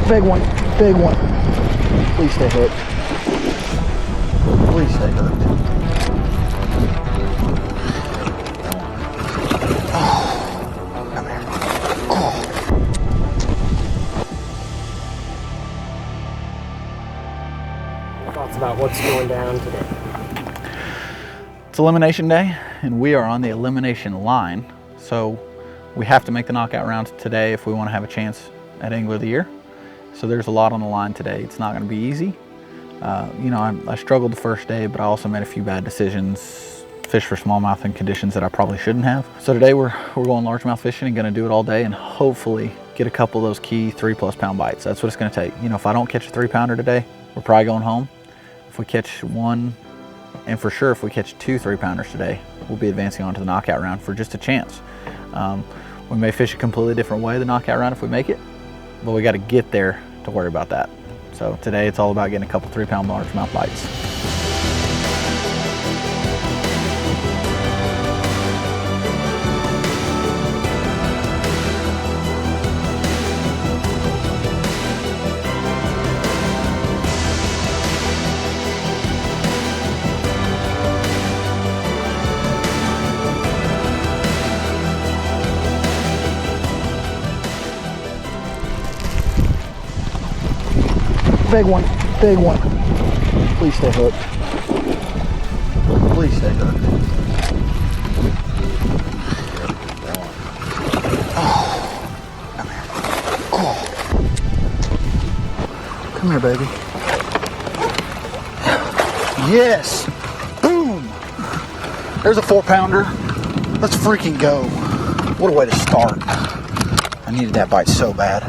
Big one, big one. Please stay hooked. Please stay hooked. Oh, come here. Oh. Thoughts about what's going down today? It's elimination day, and we are on the elimination line. So we have to make the knockout rounds today if we want to have a chance at Angler of the Year. So there's a lot on the line today. It's not going to be easy. You know, I struggled the first day, but I also made a few bad decisions. Fish for smallmouth in conditions that I probably shouldn't have. So today we're going largemouth fishing and going to do it all day and hopefully get a couple of those key 3+ pound bites. That's what it's going to take. You know, if I don't catch a 3-pounder today, we're probably going home. If we catch one, and for sure if we catch 2 3-pounders today, we'll be advancing on to the knockout round for just a chance. We may fish a completely different way the knockout round if we make it, but we got to get there to worry about that. So today it's all about getting a couple 3-pound largemouth bites. Big one, big one. Please stay hooked. Please stay hooked. Oh, come here. Oh. Come here, baby. Yes. Boom. There's a 4-pounder. Let's freaking go. What a way to start. I needed that bite so bad.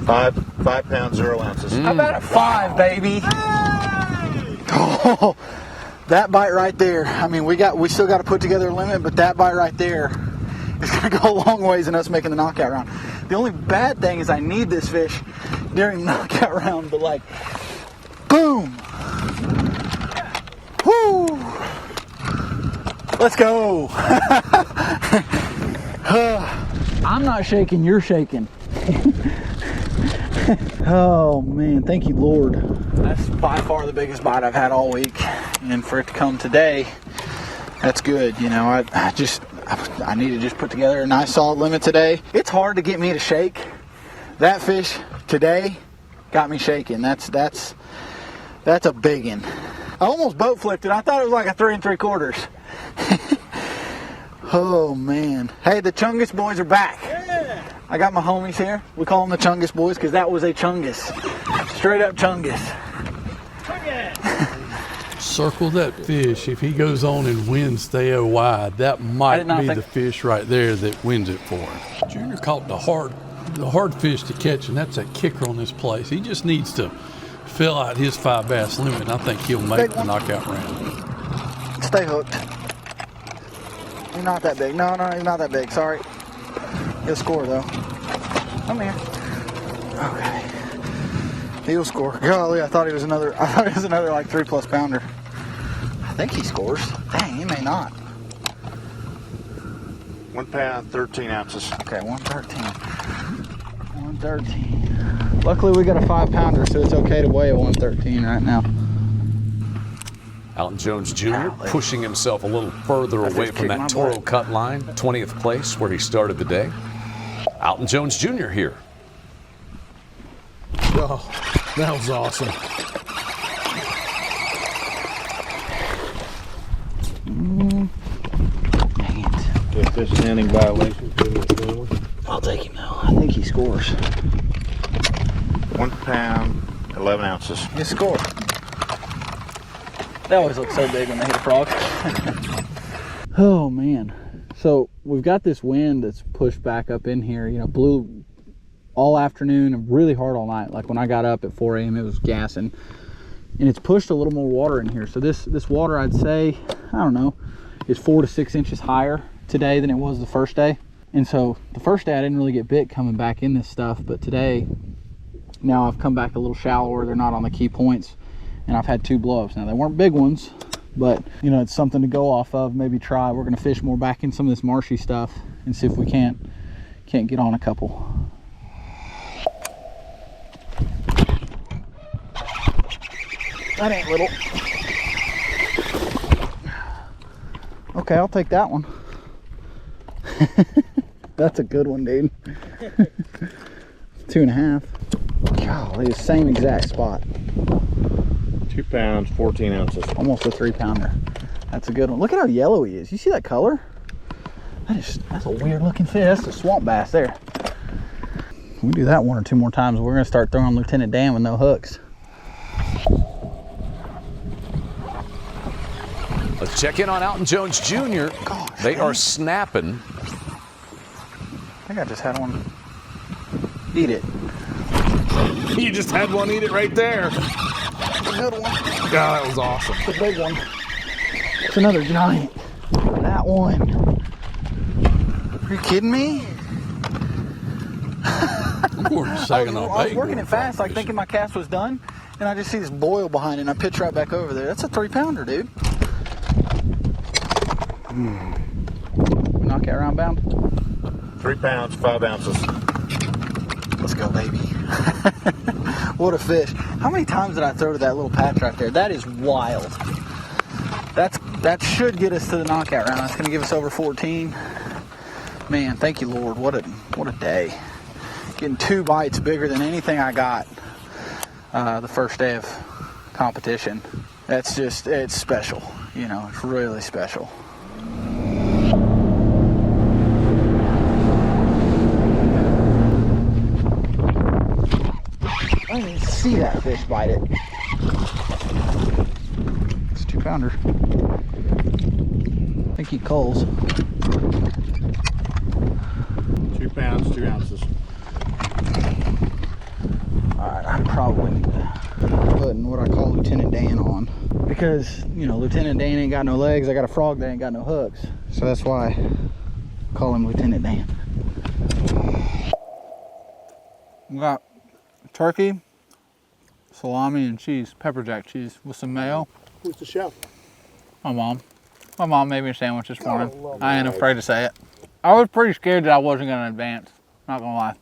5 pounds, 0 ounces. How about a 5, baby? Hey! Oh, that bite right there. I mean, we still got to put together a limit, but that bite right there is going to go a long ways in us making the knockout round. The only bad thing is I need this fish during the knockout round, but like, boom! Woo! Let's go! I'm not shaking, you're shaking. Oh man, thank you, Lord. That's by far the biggest bite I've had all week, and for it to come today, that's good. You know, I need to just put together a nice solid limit today. It's hard to get me to shake. That fish today got me shaking. That's a big one. I almost boat flipped it. I thought it was like a 3 3/4. Oh man. Hey, the Chungus boys are back. I got my homies here. We call them the Chungus boys because that was a Chungus. Straight up Chungus. Circle that fish. If he goes on and wins stay wide, that might be the fish right there that wins it for him. Junior caught the hard fish to catch, and that's a kicker on this place. He just needs to fill out his 5 bass limit, and I think he'll make the knockout round. Stay hooked. He's not that big. No, he's not that big. Sorry. He'll score though. Come here. Okay. He'll score. Golly, I thought he was another like 3+ pounder. I think he scores. Dang, he may not. 1 pound, 13 ounces. Okay, 113. 113. Luckily we got a 5-pounder, so it's okay to weigh a 113 right now. Alton Jones Jr. pushing himself a little further away from that Toro cut line, 20th place where he started the day. Alton Jones Jr. here. Oh, that was awesome. Dang it. If this standing violation, I'll take him though. I think he scores. 1 pound, 11 ounces. He scores. They always look so big when they hit a frog. Oh man. So we've got this wind that's pushed back up in here, you know, blew all afternoon and really hard all night. Like when I got up at 4 a.m. it was gassing, and it's pushed a little more water in here. So this water, I'd say, I don't know, is 4 to 6 inches higher today than it was the first day. And so the first day I didn't really get bit coming back in this stuff, but today, now I've come back a little shallower. They're not on the key points, and I've had 2 blow-ups. Now they weren't big ones, but you know, it's something to go off of. Maybe try. We're gonna fish more back in some of this marshy stuff and see if we can't get on a couple. That ain't little. Okay, I'll take that one. That's a good one, dude. 2.5. Golly, same exact spot. 2 pounds, 14 ounces. Almost a 3-pounder. That's a good one. Look at how yellow he is. You see that color? That's a weird looking fish. That's a swamp bass there. We do that 1 or 2 more times. We're gonna start throwing Lieutenant Dan with no hooks. Let's check in on Alton Jones Jr. Gosh, They are snapping. I think I just had one eat it. You just had one eat it right there. That's a good one. God, that was awesome. It's a big one. It's another giant. That one. Are you kidding me? Saginaw I was working it fast, like thinking my cast was done, and I just see this boil behind it, and I pitch right back over there. That's a 3-pounder, dude. Knock it round bound. 3 pounds, 5 ounces. Let's go, baby. What a fish. How many times did I throw to that little patch right there? That is wild. That should get us to the knockout round. That's going to give us over 14. Man, thank you, Lord. What a day. Getting 2 bites bigger than anything I got the first day of competition. That's just, it's special. You know, it's really special. I didn't even see that fish bite it. It's a 2-pounder. I think he culls. 2 pounds, 2 ounces. Alright, I probably need to put what I call Lieutenant Dan on. Because, you know, Lieutenant Dan ain't got no legs. I got a frog that ain't got no hooks. So that's why I call him Lieutenant Dan. We got turkey, salami, and cheese, pepper jack cheese with some mayo. Who's the chef? My mom. My mom made me a sandwich this morning. I ain't afraid to say it. I was pretty scared that I wasn't gonna advance, not gonna lie.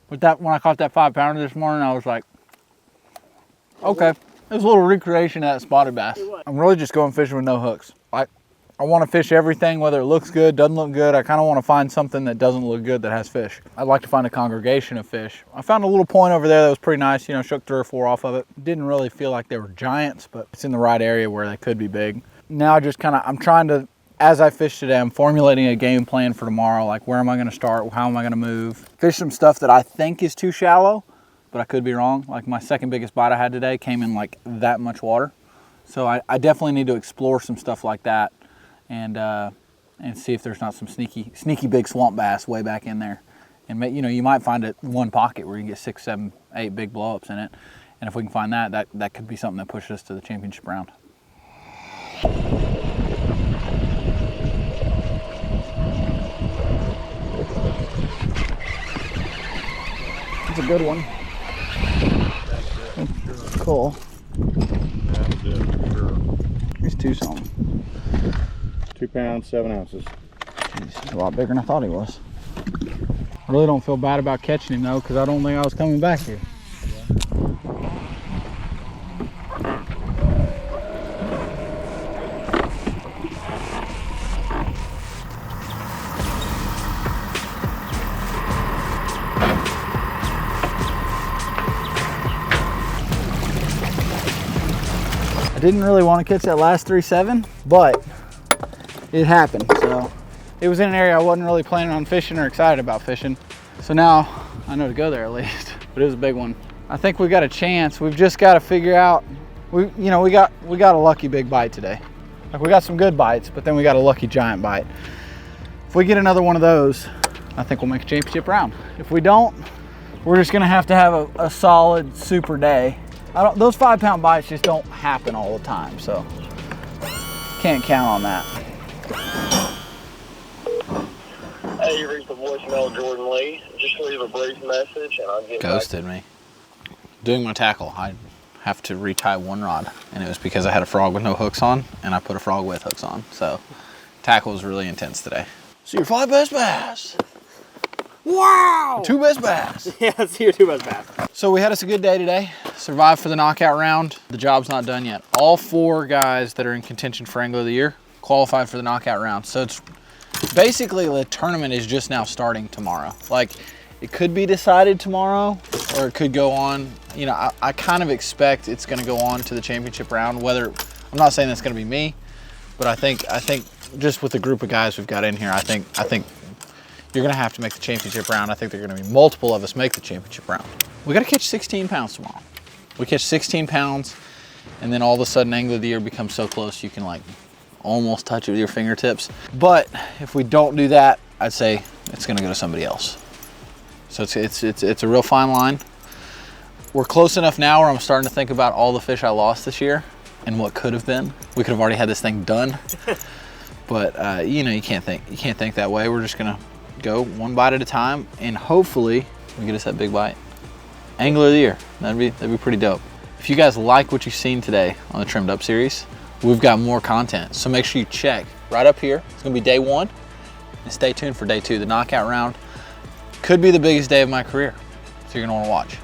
But when I caught that 5-pounder this morning, I was like, okay. It was a little recreation of that spotted bass. I'm really just going fishing with no hooks. I want to fish everything, whether it looks good, doesn't look good. I kind of want to find something that doesn't look good that has fish. I'd like to find a congregation of fish. I found a little point over there that was pretty nice, you know, shook 3 or 4 off of it. Didn't really feel like they were giants, but it's in the right area where they could be big. Now I'm trying to, as I fish today, I'm formulating a game plan for tomorrow. Like, where am I going to start? How am I going to move? Fish some stuff that I think is too shallow, but I could be wrong. Like, my second biggest bite I had today came in like that much water. So I definitely need to explore some stuff like that and see if there's not some sneaky big swamp bass way back in there. And you know, you might find one pocket where you can get 6, 7, 8 big blowups in it. And if we can find that could be something that pushes us to the championship round. That's a good one. Cool. Here's 2 something. 2 pounds, 7 ounces. Jeez, he's a lot bigger than I thought he was. I really don't feel bad about catching him though, because I don't think I was coming back here. I didn't really want to catch that last 3.7, but it happened. So it was in an area I wasn't really planning on fishing or excited about fishing. So now I know to go there at least, but it was a big one. I think we got a chance. We've just got to figure out, we got a lucky big bite today. Like, we got some good bites, but then we got a lucky giant bite. If we get another one of those, I think we'll make a championship round. If we don't, we're just gonna have to have a solid super day. Those 5-pound bites just don't happen all the time, so can't count on that. Hey, you reached the voicemail, Jordan Lee. Just leave a brief message and I'll get Ghosted me. Doing my tackle, I have to retie one rod, and it was because I had a frog with no hooks on, and I put a frog with hooks on. So tackle was really intense today. See your 5 best bass. Wow! 2 best bass. Yeah, see your 2 best bass. So we had us a good day today. survived for the knockout round. The job's not done yet. All 4 guys that are in contention for Angler of the Year qualified for the knockout round. So it's basically the tournament is just now starting tomorrow. Like, it could be decided tomorrow, or it could go on. You know, I kind of expect it's going to go on to the championship round. Whether, I'm not saying that's going to be me, but I think just with the group of guys we've got in here, I think you're going to have to make the championship round. I think there are going to be multiple of us make the championship round. We got to catch 16 pounds tomorrow. We catch 16 pounds, and then all of a sudden, Angler of the Year becomes so close you can like almost touch it with your fingertips. But if we don't do that, I'd say it's going to go to somebody else. So it's a real fine line. We're close enough now where I'm starting to think about all the fish I lost this year and what could have been. We could have already had this thing done, but you know, you can't think that way. We're just gonna go one bite at a time, and hopefully we get us that big bite. Angler of the Year, that'd be pretty dope. If you guys like what you've seen today on the Trimmed Up series, we've got more content, so make sure you check right up here. It's gonna be day 1, and stay tuned for day 2. The knockout round could be the biggest day of my career, so you're gonna wanna watch.